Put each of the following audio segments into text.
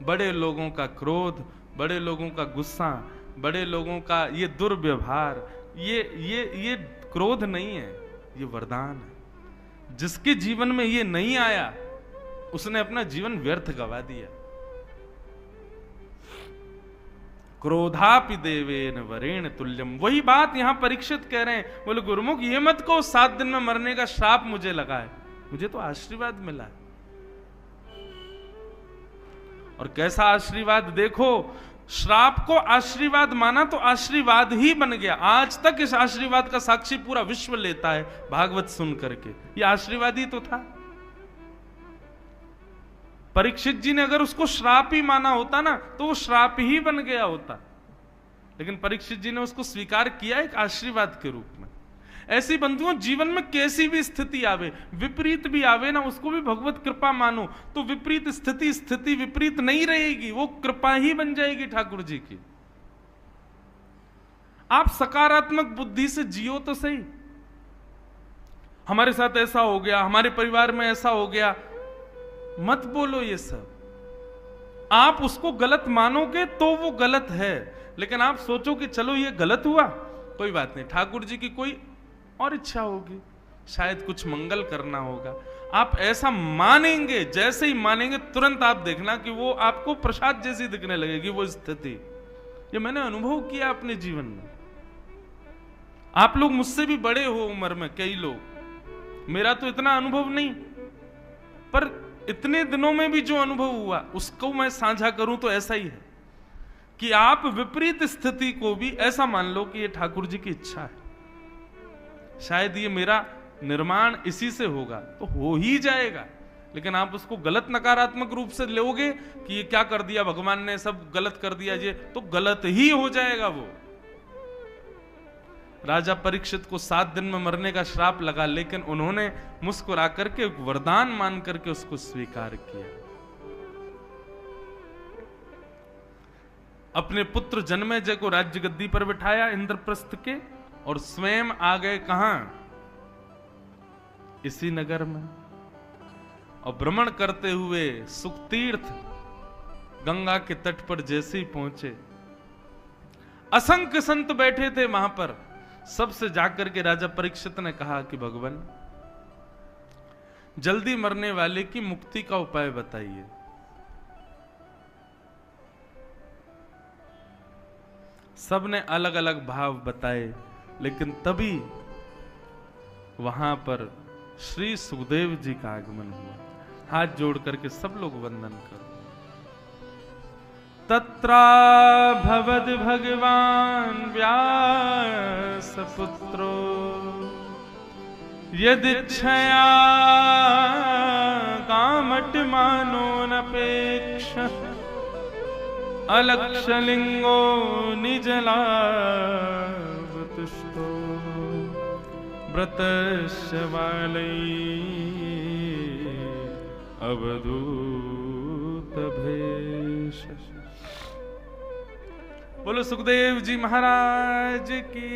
बड़े लोगों का क्रोध, बड़े लोगों का गुस्सा, बड़े लोगों का ये दुर्व्यवहार, ये क्रोध नहीं है, ये वरदान है। जिसके जीवन में ये नहीं आया उसने अपना जीवन व्यर्थ गवा दिया। क्रोधापि देवेन वरेण तुल्यम, वही बात यहां परीक्षित कह रहे हैं। बोले गुरुमुख ये मत को 7 दिन में मरने का श्राप मुझे लगा है, मुझे तो आशीर्वाद मिला है। और कैसा आशीर्वाद देखो, श्राप को आशीर्वाद माना तो आशीर्वाद ही बन गया। आज तक इस आशीर्वाद का साक्षी पूरा विश्व लेता है भागवत सुन करके, ये आशीर्वाद ही तो था। परीक्षित जी ने अगर उसको श्राप ही माना होता ना तो वो श्राप ही बन गया होता, लेकिन परीक्षित जी ने उसको स्वीकार किया एक आशीर्वाद के रूप में। ऐसी बंधुओं जीवन में कैसी भी स्थिति आवे, विपरीत भी आवे ना, उसको भी भगवत कृपा मानो तो विपरीत स्थिति विपरीत नहीं रहेगी, वो कृपा ही बन जाएगी ठाकुर जी की। आप सकारात्मक बुद्धि से जियो तो सही। हमारे साथ ऐसा हो गया, हमारे परिवार में ऐसा हो गया, मत बोलो ये सब। आप उसको गलत मानोगे तो वो गलत है, लेकिन आप सोचो कि चलो ये गलत हुआ, कोई बात नहीं, ठाकुर जी की कोई और इच्छा होगी, शायद कुछ मंगल करना होगा। आप ऐसा मानेंगे, जैसे ही मानेंगे तुरंत आप देखना कि वो आपको प्रसाद जैसी दिखने लगेगी वो स्थिति। ये मैंने अनुभव किया अपने जीवन में। आप लोग मुझसे भी बड़े हो उम्र में, कई लोग, मेरा तो इतना अनुभव नहीं, पर इतने दिनों में भी जो अनुभव हुआ उसको मैं साझा करूं तो ऐसा ही है कि आप विपरीत स्थिति को भी ऐसा मान लो कि ये ठाकुर जी की इच्छा है, शायद ये मेरा निर्माण इसी से होगा, तो हो ही जाएगा। लेकिन आप उसको गलत नकारात्मक रूप से लोगे कि ये क्या कर दिया भगवान ने, सब गलत कर दिया, ये तो गलत ही हो जाएगा वो। राजा परीक्षित को 7 दिन में मरने का श्राप लगा, लेकिन उन्होंने मुस्कुरा करके वरदान मान करके उसको स्वीकार किया। अपने पुत्र जन्मेजय को राज्य गद्दी पर बिठाया इंद्रप्रस्थ के, और स्वयं आ गए कहां, इसी नगर में। और भ्रमण करते हुए सुखतीर्थ गंगा के तट पर जैसे ही पहुंचे, असंख्य संत बैठे थे वहां पर। सबसे जाकर के राजा परीक्षित ने कहा कि भगवान जल्दी मरने वाले की मुक्ति का उपाय बताइए। सबने अलग अलग भाव बताए, लेकिन तभी वहां पर श्री सुखदेव जी का आगमन हुआ। हाथ जोड़ करके सब लोग वंदन करो। तत्रा भवद भगवान व्यास पुत्रो यदिच्छया कामट मानो नपेक्ष अलक्षलिंगो निजलावतुष्टो व्रतस्य वालै अवधूत भेष। बोलो सुखदेव जी महाराज की।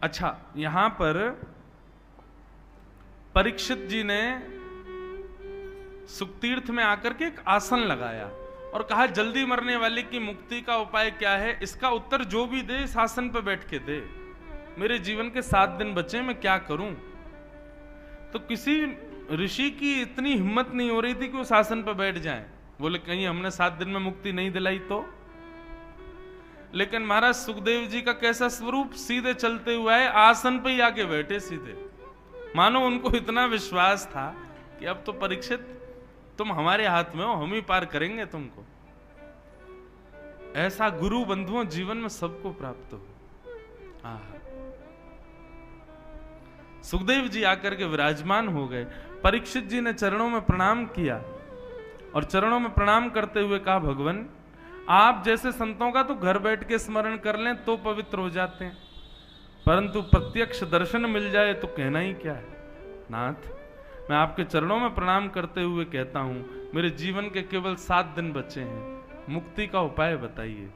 अच्छा, यहां पर परीक्षित जी ने सुखतीर्थ में आकर के एक आसन लगाया और कहा जल्दी मरने वाले की मुक्ति का उपाय क्या है, इसका उत्तर जो भी दे इस आसन पर बैठ के दे। मेरे जीवन के 7 दिन बचे, मैं क्या करूं। तो किसी ऋषि की इतनी हिम्मत नहीं हो रही थी कि उस आसन पर बैठ जाएं। बोले कहीं हमने 7 दिन में मुक्ति नहीं दिलाई तो। लेकिन महाराज सुखदेव जी का कैसा स्वरूप, सीधे चलते हुए आए, आसन पे ही आके बैठे सीधे। मानो उनको इतना विश्वास था कि अब तो परीक्षित तुम हमारे हाथ में हो, हम ही पार करेंगे तुमको। ऐसा गुरु बंधुओं जीवन में सबको प्राप्त हो। सुखदेव जी आकर के विराजमान हो गए। परीक्षित जी ने चरणों में प्रणाम किया और चरणों में प्रणाम करते हुए कहा भगवान आप जैसे संतों का तो घर बैठ के स्मरण कर लें तो पवित्र हो जाते हैं, परंतु प्रत्यक्ष दर्शन मिल जाए तो कहना ही क्या है। नाथ, मैं आपके चरणों में प्रणाम करते हुए कहता हूं मेरे जीवन के केवल 7 दिन बचे हैं, मुक्ति का उपाय बताइए।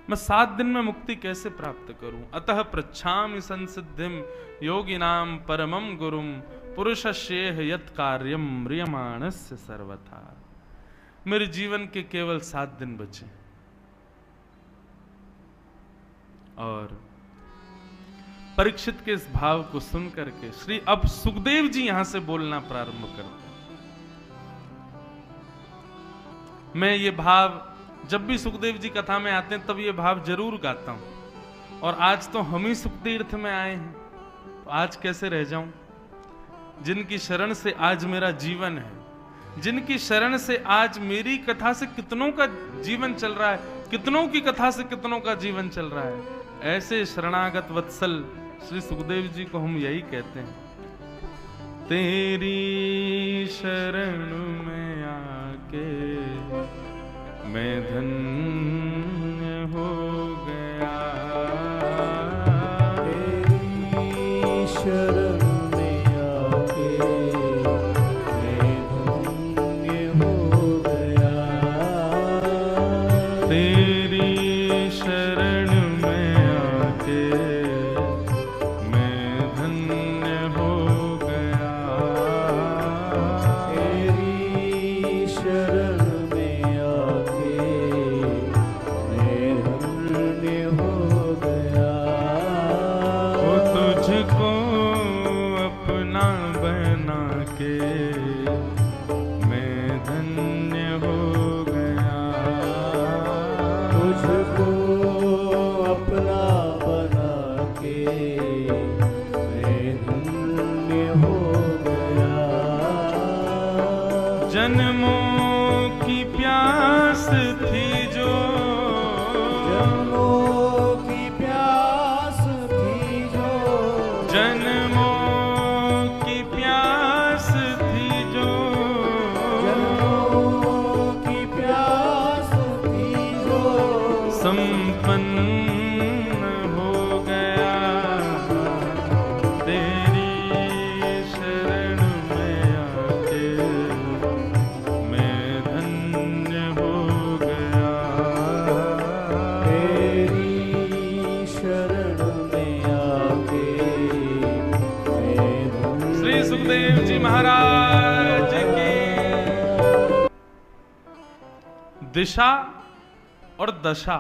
मैं 7 दिन में मुक्ति कैसे प्राप्त करूं। अतः पृच्छामि संसिद्धिम योगिनाम परमम गुरुम पुरुषस्येह यत् कार्यम म्रियमाणस्य सर्वथा। मेरे जीवन के केवल 7 दिन बचे। और परीक्षित के इस भाव को सुन करके श्री अब सुखदेव जी यहां से बोलना प्रारंभ करते हैं। मैं ये भाव जब भी सुखदेव जी कथा में आते हैं तब ये भाव जरूर गाता हूं, और आज तो हम ही सुख तीर्थ में आए हैं, तो आज कैसे रह जाऊं। जिनकी शरण से आज मेरा जीवन है, जिनकी शरण से आज मेरी कथा से कितनों का जीवन चल रहा है, कितनों की कथा से कितनों का जीवन चल रहा है, ऐसे शरणागत वत्सल श्री सुखदेव जी को हम यही कहते हैं, तेरी शरण में आके मैं धन्य हो गया, तेरी शरण में आके मैं धन्य हो गया, तेरी शरण में आके मैं धन्य हो गया, तेरी शरण जन्मों की प्यास थी जो, जन्मों की प्यास थी जो, जन्मों की प्यास थी जो, जन्मों की प्यास थी जो, संपन्न हो गया, तेरी शरण में आके मैं धन्य हो गया, तेरी शरण में आके मैं धन्य। श्री सुखदेव जी महाराज की। दिशा और दशा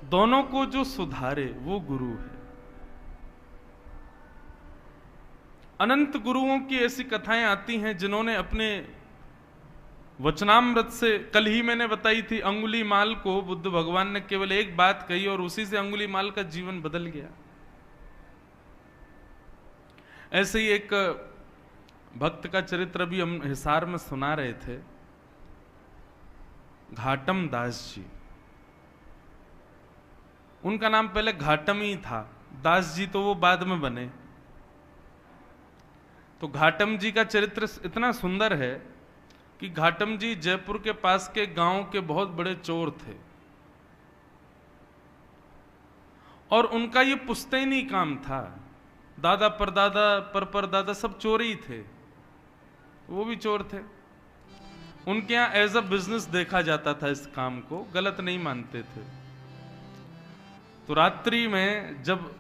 दोनों को जो सुधारे वो गुरु है। अनंत गुरुओं की ऐसी कथाएं आती हैं जिन्होंने अपने वचनामृत से, कल ही मैंने बताई थी, अंगुलीमाल को बुद्ध भगवान ने केवल एक बात कही और उसी से अंगुलीमाल का जीवन बदल गया। ऐसे ही एक भक्त का चरित्र भी हम हिसार में सुना रहे थे, घाटम दास जी। उनका नाम पहले घाटम ही था, दास जी तो वो बाद में बने। तो घाटम जी का चरित्र इतना सुंदर है कि घाटम जी जयपुर के पास के गांव के बहुत बड़े चोर थे, और उनका ये पुश्तैनी काम था। दादा परदादा परदादा सब चोर ही थे, वो भी चोर थे। उनके यहाँ एज अ बिजनेस देखा जाता था, इस काम को गलत नहीं मानते थे। तो रात्रि में जब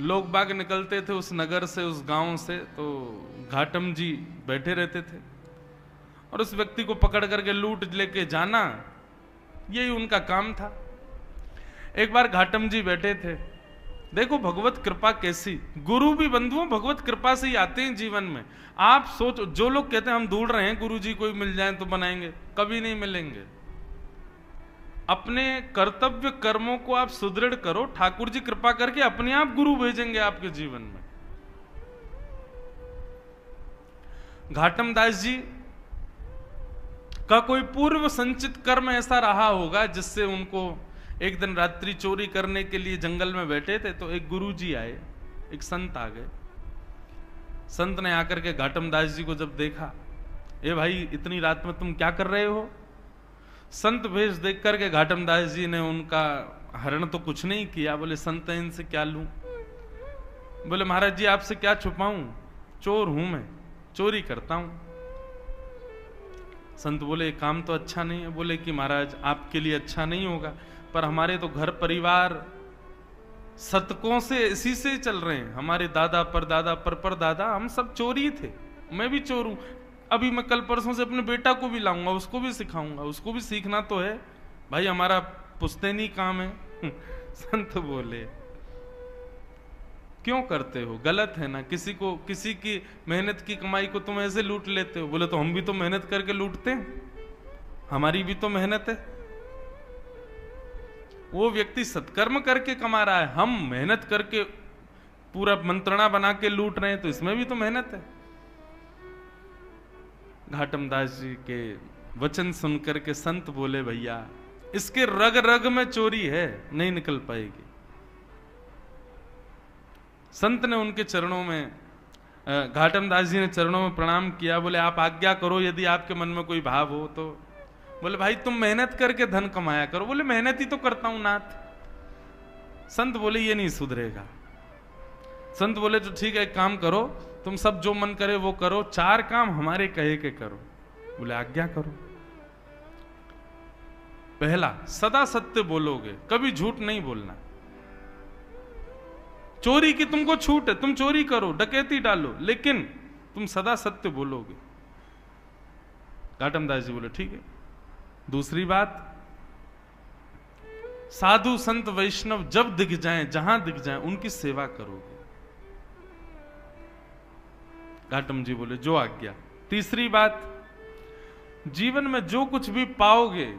लोग बाग निकलते थे उस नगर से, उस गांव से, तो घाटम जी बैठे रहते थे और उस व्यक्ति को पकड़ करके लूट लेके जाना, यही उनका काम था। एक बार घाटम जी बैठे थे, देखो भगवत कृपा कैसी, गुरु भी बंधुओं भगवत कृपा से ही आते हैं जीवन में। आप सोचो, जो लोग कहते हैं हम ढूंढ रहे हैं गुरु जी कोई मिल जाए तो बनाएंगे, कभी नहीं मिलेंगे। अपने कर्तव्य कर्मों को आप सुदृढ़ करो, ठाकुर जी कृपा करके अपने आप गुरु भेजेंगे आपके जीवन में। घाटम दास जी का कोई पूर्व संचित कर्म ऐसा रहा होगा जिससे उनको, एक दिन रात्रि चोरी करने के लिए जंगल में बैठे थे तो एक गुरु जी आए, एक संत आ गए। संत ने आकर के घाटम दास जी को जब देखा, ए भाई इतनी रात में तुम क्या कर रहे हो? संत भेष देख करके घाटम दास जी ने उनका हरण तो कुछ नहीं किया, बोले संत इनसे क्या लूं? बोले महाराज जी आपसे क्या छुपाऊं, चोर हूं मैं, चोरी करता हूं। संत बोले काम तो अच्छा नहीं है। बोले कि महाराज आपके लिए अच्छा नहीं होगा, पर हमारे तो घर परिवार शतकों से इसी से चल रहे हैं। हमारे दादा परदादा परदादा हम सब चोरी थे, मैं भी चोर हूं। अभी मैं कल परसों से अपने बेटा को भी लाऊंगा, उसको भी सिखाऊंगा, उसको भी सीखना तो है भाई, हमारा पुश्तैनी काम है। संत बोले क्यों करते हो, गलत है ना, किसी की मेहनत की कमाई को तुम ऐसे लूट लेते हो। बोले तो हम भी तो मेहनत करके लूटते हैं, हमारी भी तो मेहनत है। वो व्यक्ति सत्कर्म करके कमा रहा है, हम मेहनत करके पूरा मंत्रणा बना के लूट रहे हैं, तो इसमें भी तो मेहनत है। घाटम दास जी के वचन सुनकर के संत बोले भैया इसके रग रग में चोरी है, नहीं निकल पाएगी। संत ने उनके चरणों में, घाटम दास जी ने चरणों में प्रणाम किया। बोले आप आज्ञा करो, यदि आपके मन में कोई भाव हो तो। बोले भाई तुम मेहनत करके धन कमाया करो। बोले मेहनत ही तो करता हूं नाथ। संत बोले ये नहीं सुधरेगा। संत बोले तो ठीक है, एक काम करो, तुम सब जो मन करे वो करो, 4 काम हमारे कहे के करो। बोले आज्ञा करो। पहला, सदा सत्य बोलोगे, कभी झूठ नहीं बोलना। चोरी की तुमको छूट है, तुम चोरी करो, डकैती डालो, लेकिन तुम सदा सत्य बोलोगे। घाटम दास जी बोले ठीक है। दूसरी बात, साधु संत वैष्णव जब दिख जाएं, जहां दिख जाएं, उनकी सेवा करोगे। घाटम जी बोले जो आज्ञा। तीसरी बात, जीवन में जो कुछ भी पाओगे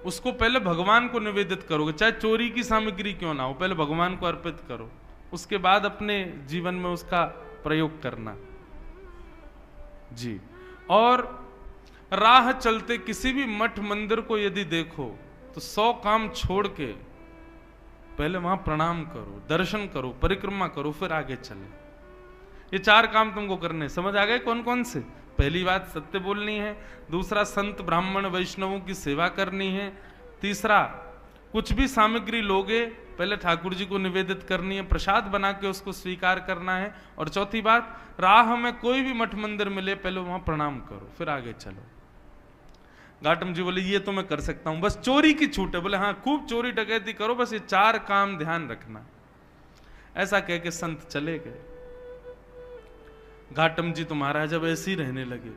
उसको पहले भगवान को निवेदित करोगे, चाहे चोरी की सामग्री क्यों ना हो, पहले भगवान को अर्पित करो, उसके बाद अपने जीवन में उसका प्रयोग करना जी। और राह चलते किसी भी मठ मंदिर को यदि देखो तो 100 काम छोड़ के पहले वहां प्रणाम करो, दर्शन करो, परिक्रमा करो, फिर आगे चले। ये 4 काम तुमको करने, समझ आ गए कौन कौन से? पहली बात सत्य बोलनी है, दूसरा संत ब्राह्मण वैष्णवों की सेवा करनी है, तीसरा कुछ भी सामग्री लोगे पहले ठाकुर जी को निवेदित करनी है, प्रसाद बना के उसको स्वीकार करना है, और चौथी बात, राह में कोई भी मठ मंदिर मिले पहले वहां प्रणाम करो, फिर आगे चलो। घाटम जी बोले ये तो मैं कर सकता हूं, बस चोरी की छूट है। बोले हाँ खूब चोरी डकैती करो, बस ये 4 काम ध्यान रखना। ऐसा कह के संत चले गए। घाटम जी तो महाराज जब ऐसे ही रहने लगे,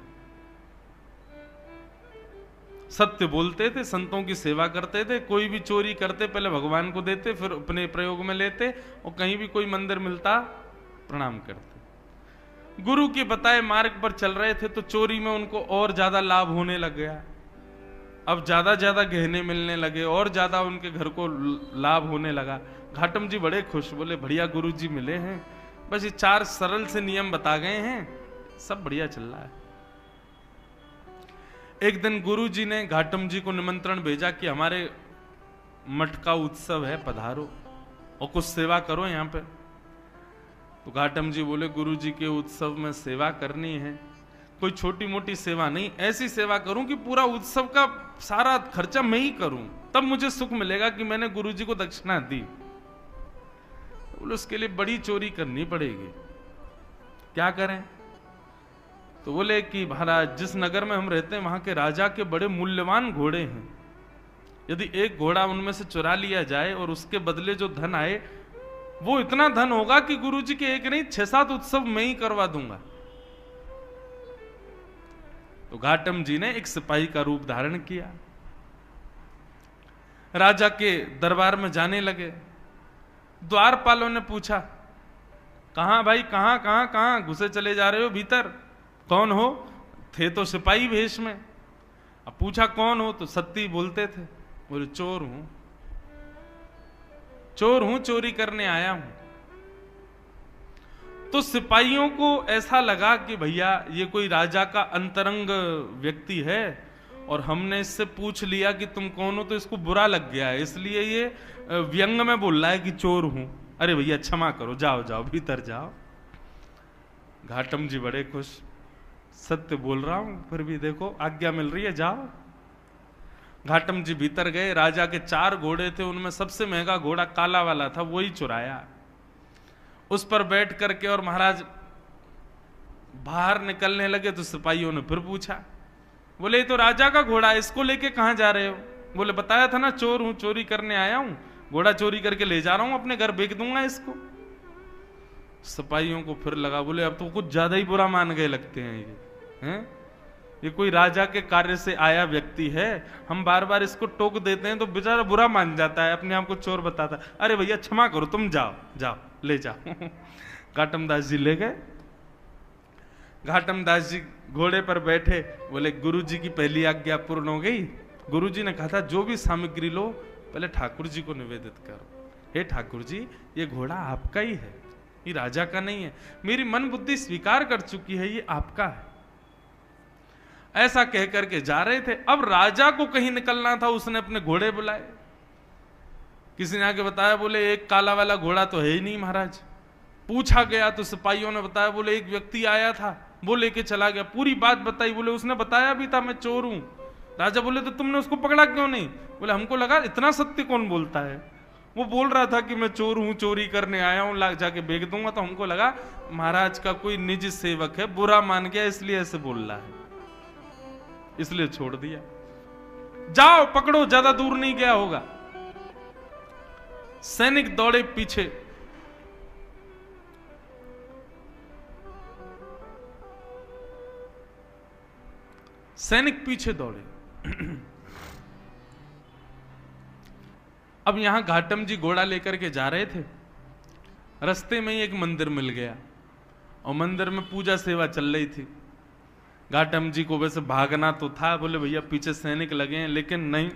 सत्य बोलते थे, संतों की सेवा करते थे, कोई भी चोरी करते पहले भगवान को देते, फिर अपने प्रयोग में लेते, और कहीं भी कोई मंदिर मिलता प्रणाम करते। गुरु के बताए मार्ग पर चल रहे थे तो चोरी में उनको और ज्यादा लाभ होने लग गया। अब ज्यादा ज्यादा गहने मिलने लगे और ज्यादा उनके घर को लाभ होने लगा। घाटम जी बड़े खुश, बोले बढ़िया गुरु जी मिले हैं, बस ये 4 सरल से नियम बता गए हैं, सब बढ़िया चल रहा है। एक दिन गुरु जी ने घाटम जी को निमंत्रण भेजा कि हमारे मठ का उत्सव है, पधारो और कुछ सेवा करो यहाँ पे। तो घाटम जी बोले गुरु जी के उत्सव में सेवा करनी है, कोई छोटी मोटी सेवा नहीं, ऐसी सेवा करूं कि पूरा उत्सव का सारा खर्चा मैं ही करूं, तब मुझे सुख मिलेगा कि मैंने गुरु जी को दक्षिणा दी। बोले उसके लिए बड़ी चोरी करनी पड़ेगी, क्या करें? तो बोले कि महाराज जिस नगर में हम रहते हैं वहां के राजा के बड़े मूल्यवान घोड़े हैं, यदि एक घोड़ा उनमें से चुरा लिया जाए और उसके बदले जो धन आए वो इतना धन होगा कि गुरुजी के एक नहीं 6-7 उत्सव मैं ही करवा दूंगा। तो घाटम जी ने एक सिपाही का रूप धारण किया, राजा के दरबार में जाने लगे। द्वारपालों ने पूछा कहां भाई, कहां कहां कहां घुसे चले जा रहे हो भीतर, कौन हो? थे तो सिपाही वेश में। अब पूछा कौन हो, तो सत्य बोलते थे। बोले चोर हूं, चोर हूं, चोरी करने आया हूं। तो सिपाहियों को ऐसा लगा कि भैया ये कोई राजा का अंतरंग व्यक्ति है और हमने इससे पूछ लिया कि तुम कौन हो, तो इसको बुरा लग गया है, इसलिए ये व्यंग में बोल रहा है कि चोर हूं। अरे भैया क्षमा करो, जाओ जाओ भीतर जाओ। घाटम जी बड़े खुश, सत्य बोल रहा हूं फिर भी देखो आज्ञा मिल रही है, जाओ। घाटम जी भीतर गए। राजा के 4 घोड़े थे, उनमें सबसे महंगा घोड़ा काला वाला था, वही चुराया। उस पर बैठ करके और महाराज बाहर निकलने लगे तो सिपाहियों ने फिर पूछा, बोले ये तो राजा का घोड़ा है, इसको लेके कहां जा रहे हो? बोले बताया था ना चोर हूं, चोरी करने आया हूं, घोड़ा चोरी करके ले जा रहा हूं, अपने घर बेच दूंगा इसको। सिपाहियों को फिर लगा, बोले अब तो कुछ ज्यादा ही बुरा मान गए लगते हैं ये हैं? ये कोई राजा के कार्य से आया व्यक्ति है, हम बार बार इसको टोक देते हैं तो बेचारा बुरा मान जाता है, अपने आप को चोर बताता है। अरे भैया क्षमा करो, तुम जाओ जाओ ले जाओ। घाटम दास जी ले गए। घाटम दास जी घोड़े पर बैठे, बोले गुरुजी की पहली आज्ञा पूर्ण हो गई। गुरुजी ने कहा था जो भी सामग्री लो पहले ठाकुर जी को निवेदित करो। हे ठाकुर जी, ये घोड़ा आपका ही है, ये राजा का नहीं है, मेरी मन बुद्धि स्वीकार कर चुकी है, ये आपका है। ऐसा कह करके जा रहे थे। अब राजा को कहीं निकलना था, उसने अपने घोड़े बुलाए। किसी ने आके बताया, बोले एक काला वाला घोड़ा तो है ही नहीं महाराज। पूछा गया तो सिपाहियों ने बताया, बोले एक व्यक्ति आया था वो लेके चला गया। पूरी बात बताई, बोले उसने बताया भी था मैं चोर हूं। राजा बोले तो तुमने उसको पकड़ा क्यों नहीं? बोले हमको लगा इतना सत्य कौन बोलता है, वो बोल रहा था कि मैं चोर हूं, चोरी करने आया हूं, लाग जाके बेच दूंगा। तो हमको लगा महाराज का कोई निज सेवक है, बुरा मान गया इसलिए ऐसे बोल रहा है, इसलिए छोड़ दिया। जाओ पकड़ो, ज्यादा दूर नहीं गया होगा। सैनिक दौड़े पीछे। सैनिक पीछे दौड़े। अब यहां घाटम जी घोड़ा लेकर के जा रहे थे। रास्ते में ही एक मंदिर मिल गया और मंदिर में पूजा सेवा चल रही थी। घाटम जी को वैसे भागना तो था, बोले भैया पीछे सैनिक लगे हैं, लेकिन नहीं,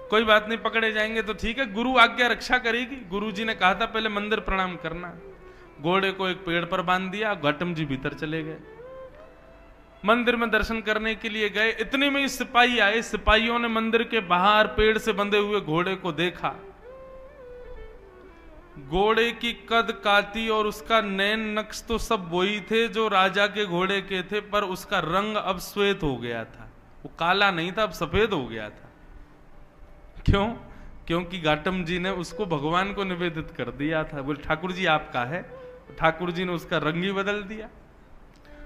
कोई बात नहीं, पकड़े जाएंगे तो ठीक है, गुरु आज्ञा रक्षा करेगी। गुरु जी ने कहा था पहले मंदिर प्रणाम करना। घोड़े को एक पेड़ पर बांध दिया, घाटम जी भीतर चले गए। मंदिर में दर्शन करने के लिए गए, इतने में ही सिपाही आए। सिपाहियों ने मंदिर के बाहर पेड़ से बंधे हुए घोड़े को देखा। घोड़े की कद काती और उसका नैन नक्श तो सब वही थे जो राजा के घोड़े के थे, पर उसका रंग अब श्वेत हो गया था। वो काला नहीं था, अब सफेद हो गया था। क्यों? क्योंकि घाटम जी ने उसको भगवान को निवेदित कर दिया था। बोले ठाकुर जी आपका है। ठाकुर जी ने उसका रंग ही बदल दिया।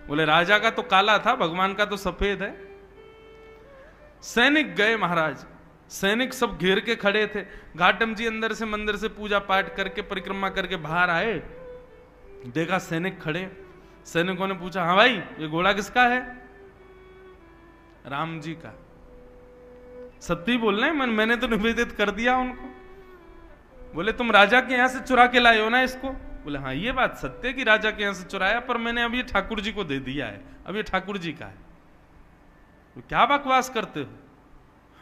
बोले राजा का तो काला था, भगवान का तो सफेद है। सैनिक गए महाराज, सैनिक सब घेर के खड़े थे। घाटम जी अंदर से मंदिर से पूजा पाठ करके परिक्रमा करके बाहर आए, देखा सैनिक खड़े। सैनिकों ने पूछा, हाँ भाई ये घोड़ा किसका है? राम जी का। सत्य बोल रहे हैं, मैंने तो निवेदित कर दिया उनको। बोले तुम राजा के यहां से चुरा के लाए हो ना इसको? बोले हाँ ये बात सत्य कि राजा के यहां से चुराया, पर मैंने अब ये ठाकुर जी को दे दिया है, अब ये ठाकुर जी का है। तो क्या बकवास करते हो?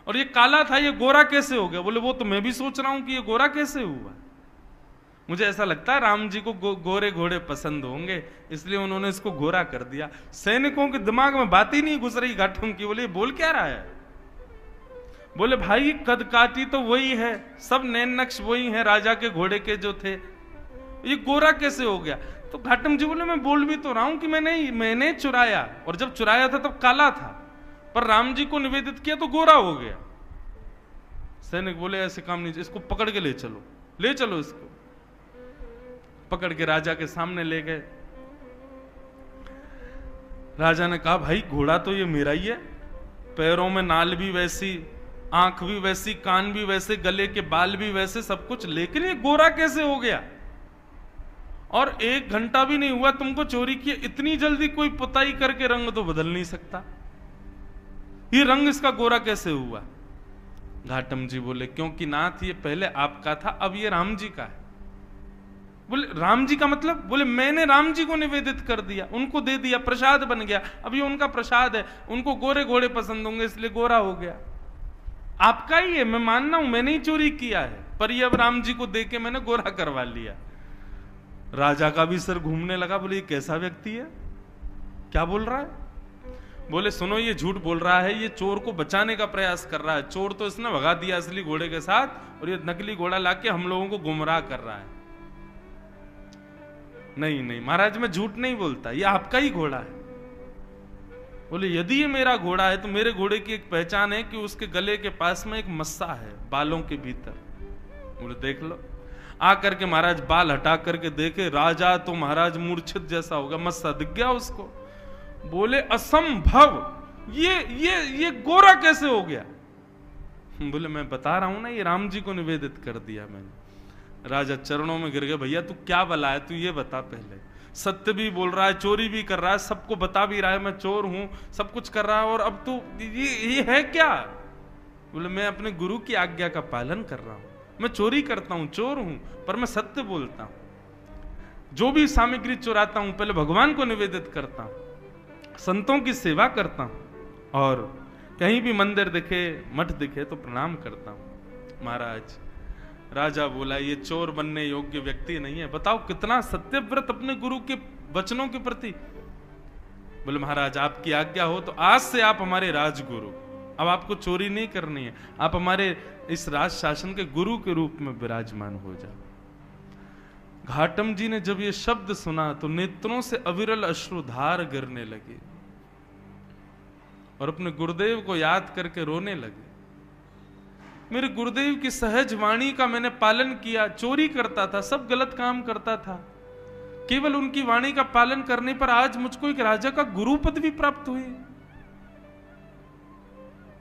और ये काला था, ये गोरा कैसे हो गया? बोले वो तो मैं भी सोच रहा हूं कि ये गोरा कैसे हुआ। मुझे ऐसा लगता है राम जी को गोरे घोड़े पसंद होंगे, इसलिए उन्होंने इसको गोरा कर दिया। सैनिकों के दिमाग में बात ही नहीं घुस रही घाटम की। बोले बोल क्या रहा है? बोले भाई कद काटी तो वही है, सब नैन नक्श वही है राजा के घोड़े के जो थे, ये गोरा कैसे हो गया? तो घाटम जी बोले मैं बोल भी तो रहा हूं कि मैंने चुराया, और जब चुराया था तब काला था, पर राम जी को निवेदित किया तो गोरा हो गया। सैनिक बोले ऐसे काम नहीं, इसको पकड़ के ले चलो, ले चलो इसको। पकड़ के राजा के सामने ले गए। राजा ने कहा भाई घोड़ा तो ये मेरा ही है, पैरों में नाल भी वैसी, आंख भी वैसी, कान भी वैसे, गले के बाल भी वैसे, सब कुछ, लेकिन ये गोरा कैसे हो गया? और 1 घंटा भी नहीं हुआ तुमको चोरी किए, इतनी जल्दी कोई पुताई करके रंग तो बदल नहीं सकता, ये रंग इसका गोरा कैसे हुआ? घाटम जी बोले क्योंकि नाथ ये पहले आपका था, अब ये राम जी का है। बोले राम जी का मतलब? बोले मैंने राम जी को निवेदित कर दिया, उनको दे दिया, प्रसाद बन गया, अब ये उनका प्रसाद है, उनको गोरे घोड़े पसंद होंगे इसलिए गोरा हो गया। आपका ही है, मैं मानना हूं मैंने ही चोरी किया है, पर ये अब राम जी को दे के मैंने गोरा करवा लिया। राजा का भी सर घूमने लगा। बोले ये कैसा व्यक्ति है, क्या बोल रहा है? बोले सुनो ये झूठ बोल रहा है, ये चोर को बचाने का प्रयास कर रहा है। चोर तो इसने भगा दिया असली घोड़े के साथ, और ये नकली घोड़ा लाके हम लोगों को गुमराह कर रहा है। नहीं नहीं महाराज मैं झूठ नहीं बोलता, ये आपका ही घोड़ा है। बोले यदि ये मेरा घोड़ा है तो मेरे घोड़े की एक पहचान है कि उसके गले के पास में एक मस्सा है बालों के भीतर। बोले देख लो। आकर के महाराज बाल हटा करके देखे, राजा तो महाराज मूर्छित जैसा हो गया, मस्सा दिख गया उसको। बोले असंभव, ये गोरा कैसे हो गया? बोले मैं बता रहा हूं ना, ये राम जी को निवेदित कर दिया मैंने। राजा चरणों में गिर गए, भैया तू क्या बला है, तू ये बता पहले। सत्य भी बोल रहा है, चोरी भी कर रहा है, सबको बता भी रहा है मैं चोर हूं, सब कुछ कर रहा है, और अब तू ये है क्या? बोले मैं अपने गुरु की आज्ञा का पालन कर रहा हूं, मैं चोरी करता हूं, चोर हूं, पर मैं सत्य बोलता हूं। जो भी सामग्री चुराता हूं पहले भगवान को निवेदित करता हूं, संतों की सेवा करता हूं, और कहीं भी मंदिर दिखे, मठ दिखे तो प्रणाम करता हूं। महाराज राजा बोला ये चोर बनने योग्य व्यक्ति नहीं है। बताओ कितना सत्यव्रत अपने गुरु के वचनों के प्रति। बोले महाराज आपकी आज्ञा हो तो आज से आप हमारे राजगुरु, अब आपको चोरी नहीं करनी है, आप हमारे इस राज शासन के गुरु के रूप में विराजमान हो जाओ। घाटम जी ने जब ये शब्द सुना तो नेत्रों से अविरल अश्रुधार गिरने लगे और अपने गुरुदेव को याद करके रोने लगे। मेरे गुरुदेव की सहज वाणी का मैंने पालन किया, चोरी करता था, सब गलत काम करता था, केवल उनकी वाणी का पालन करने पर आज मुझको एक राजा का गुरु पद भी प्राप्त हुई।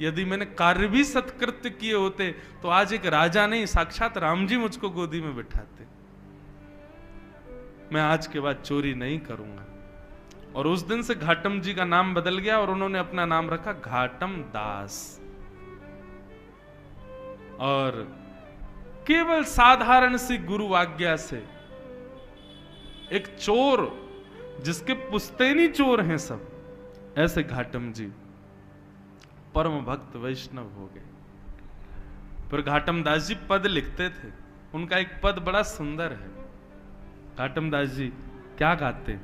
यदि मैंने कार्य भी सत्कृत्य किए होते तो आज एक राजा नहीं साक्षात राम जी मुझको गोदी में बिठाते। मैं आज के बाद चोरी नहीं करूंगा। और उस दिन से घाटम जी का नाम बदल गया और उन्होंने अपना नाम रखा घाटम दास। और केवल साधारण सी गुरु आज्ञा से एक चोर, जिसके पुश्तैनी चोर हैं सब, ऐसे घाटम जी परम भक्त वैष्णव हो गए। पर घाटम दास जी पद लिखते थे, उनका एक पद बड़ा सुंदर है। घाटम दास जी क्या गाते?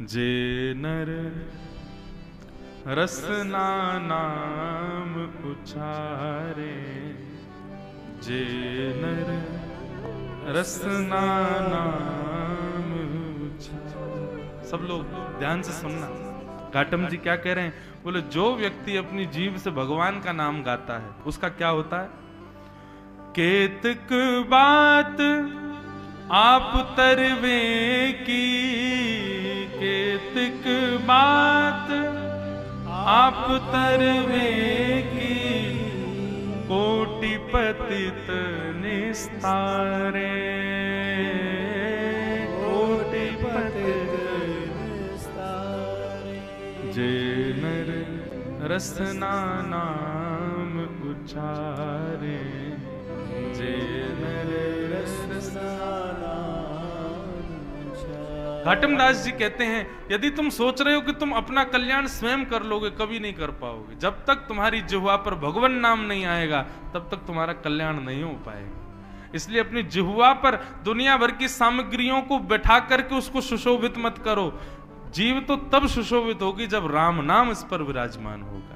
जे नर रसना नाम उचारे, जे नर रसना नाम उचारे। सब लोग ध्यान से सुनना, घाटम जी क्या कह रहे हैं? बोले जो व्यक्ति अपनी जीभ से भगवान का नाम गाता है उसका क्या होता है? केतक बात आप तरवे की, केतक बात आप तरवे की, कोटि पतित निस्तारे, कोटि पतित निस्तारे। जे नर रसना नाम उचारे, जे नर रसना घाटम दास जी कहते हैं यदि तुम सोच रहे हो कि तुम अपना कल्याण स्वयं कर लोगे, कभी नहीं कर पाओगे। जब तक तुम्हारी जिह्वा पर भगवान नाम नहीं आएगा तब तक तुम्हारा कल्याण नहीं हो पाएगा। इसलिए अपनी जिह्वा पर दुनिया भर की सामग्रियों को बैठा करके उसको सुशोभित मत करो। जीव तो तब सुशोभित होगी जब राम नाम इस पर विराजमान होगा।